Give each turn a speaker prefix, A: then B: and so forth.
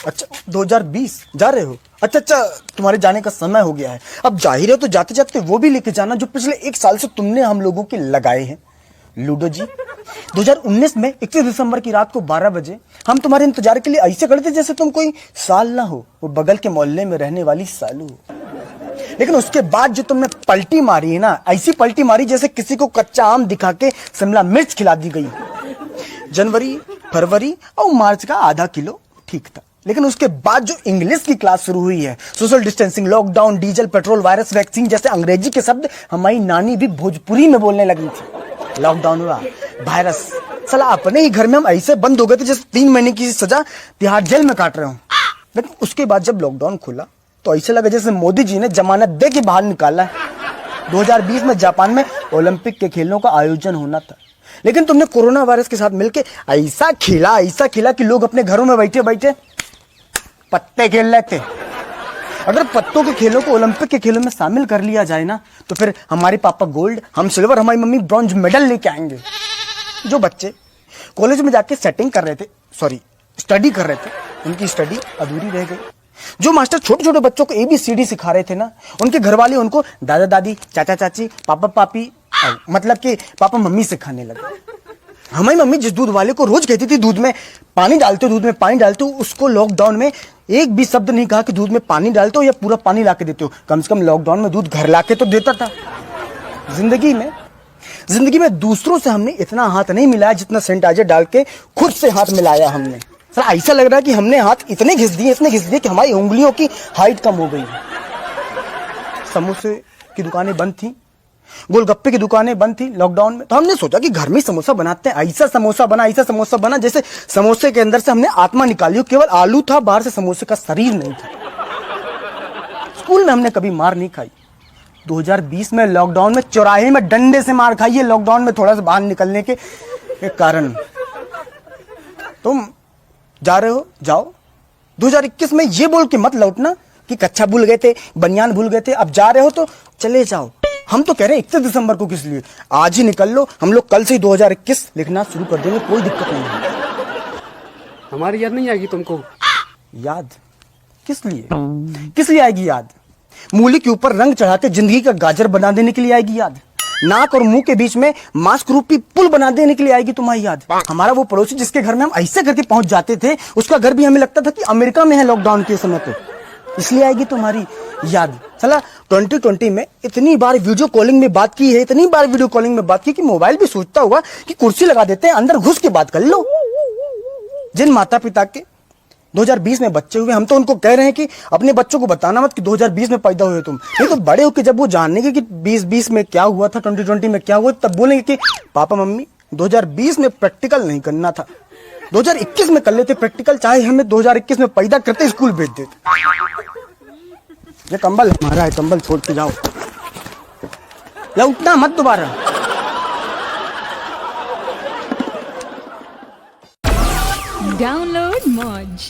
A: अच्छा 2020 जा रहे हो? अच्छा, तुम्हारे जाने का समय हो गया है। अब जाहिर है तो जाते जाते वो भी लेके जाना जो पिछले 1 साल से तुमने हम लोगों के लगाए हैं। लूडो जी, 2019 में 31 दिसंबर की रात को 12 बजे हम तुम्हारे इंतजार के लिए ऐसे खड़े थे जैसे तुम कोई साल ना हो, वो बगल के मोहल्ले में रहने वाली सालू हो। लेकिन उसके बाद जो तुमने पलटी मारी है ना, ऐसी पलटी मारी जैसे किसी को कच्चा आम दिखा के शिमला मिर्च खिला दी गई। जनवरी, फरवरी और मार्च का आधा किलो ठीक था, लेकिन उसके बाद जो इंग्लिश की क्लास शुरू हुई है, social distancing, lockdown, diesel, petrol, virus, vaccine जैसे अंग्रेजी के शब्द हमारी नानी भी भोजपुरी में बोलने लगी थी। लॉकडाउन हुआ, वायरस, साला अपने ही घर में हम ऐसे बंद हो गए थे जैसे 3 महीने की सजा तिहाड़ जेल में काट रहे हो। लेकिन उसके बाद जब लॉकडाउन खुला तो ऐसे लगा जैसे मोदी जी ने जमानत दे के बाहर निकाला है। 2020 में जापान में ओलंपिक के खेलों का आयोजन होना था, लेकिन तुमने कोरोना वायरस के साथ मिलकर ऐसा खेला कि लोग अपने घरों में बैठे बैठे पत्ते खेल रहे थे। अगर पत्तों के खेलों को ओलंपिक के खेलों में शामिल कर लिया जाए ना, तो फिर हमारे पापा गोल्ड, हम सिल्वर, हमारी मम्मी ब्रॉन्ज मेडल लेके आएंगे। जो बच्चे कॉलेज में जाके स्टडी कर रहे थे, उनकी स्टडी अधूरी रह गई। जो मास्टर छोटे छोटे बच्चों को ABCD सिखा रहे थे ना, उनके घर वाले उनको दादा दादी, चाचा चाची, पापा पापी, मतलब कि पापा मम्मी सिखाने लगे। हमारी मम्मी जिस दूध वाले को रोज कहती थी दूध में पानी डालते हो, उसको लॉकडाउन में एक भी शब्द नहीं कहा कि दूध में पानी डालते हो या पूरा पानी लाके देते हो। कम से कम लॉकडाउन में दूध घर लाके तो देता था। जिंदगी में दूसरों से हमने इतना हाथ नहीं मिलाया जितना सैनिटाइजर डाल के खुद से हाथ मिलाया हमने। सर ऐसा लग रहा है कि हमने हाथ इतने घिस दिए कि हमारी उंगलियों की हाइट कम हो गई। समोसे की दुकानें बंद थी, गोलगप्पे की दुकानें बंद थी लॉकडाउन में, तो हमने सोचा कि घर में समोसा बनाते हैं। ऐसा समोसा बना जैसे समोसे के अंदर से हमने आत्मा निकाली हो, केवल आलू था, बाहर से समोसे का शरीर नहीं था। स्कूल में हमने कभी मार नहीं खाई। 2020 में लॉकडाउन में चौराहे में डंडे से मार खाई है, लॉकडाउन में थोड़ा सा बाहर निकलने के कारण। तुम जा रहे हो, जाओ। 2021 में ये बोल के मत लौटना कि कच्छा भूल गए थे, बनियान भूल गए थे। अब जा रहे हो तो चले जाओ। हम तो कह रहे हैं 31 दिसंबर को किस लिए, आज ही निकल लो। हम लोग कल से ही 2021 लिखना शुरू कर देंगे, कोई दिक्कत नहीं है।
B: हमारी याद नहीं आएगी तुमको?
A: याद किस लिए आएगी याद? मूली के ऊपर रंग चढ़ा के जिंदगी का गाजर बना देने के लिए आएगी याद। नाक और मुंह के बीच में मास्क रूपी पुल बना देने के लिए आएगी तुम्हारी याद। हमारा वो पड़ोसी जिसके घर में हम ऐसे करके पहुंच जाते थे, उसका घर भी हमें लगता था कि अमेरिका में है लॉकडाउन के समय पे, इसलिए आएगी तुम्हारी याद। साला 2020 में इतनी बार वीडियो कॉलिंग में बात की कि मोबाइल भी सोचता हुआ कि कुर्सी लगा देते हैं, अंदर घुस के बात कर लो। जिन माता पिता के 2020 में बच्चे हुए, हम तो उनको कह रहे हैं कि अपने बच्चों को बताना मत कि 2020 में पैदा हुए तुम। नहीं तो बड़े होकर जब वो जानेंगे कि 2020 में क्या हुआ था, 2020 में क्या हुआ, तब बोलेंगे कि पापा मम्मी 2020 में प्रैक्टिकल नहीं करना था, 2021 में कर लेते प्रैक्टिकल, चाहे हमें 2021 में पैदा करते स्कूल भेज देते। ये कंबल हमारा है, कंबल छोड़ के जाओ, लौटना मत दोबारा।
C: Download Moj.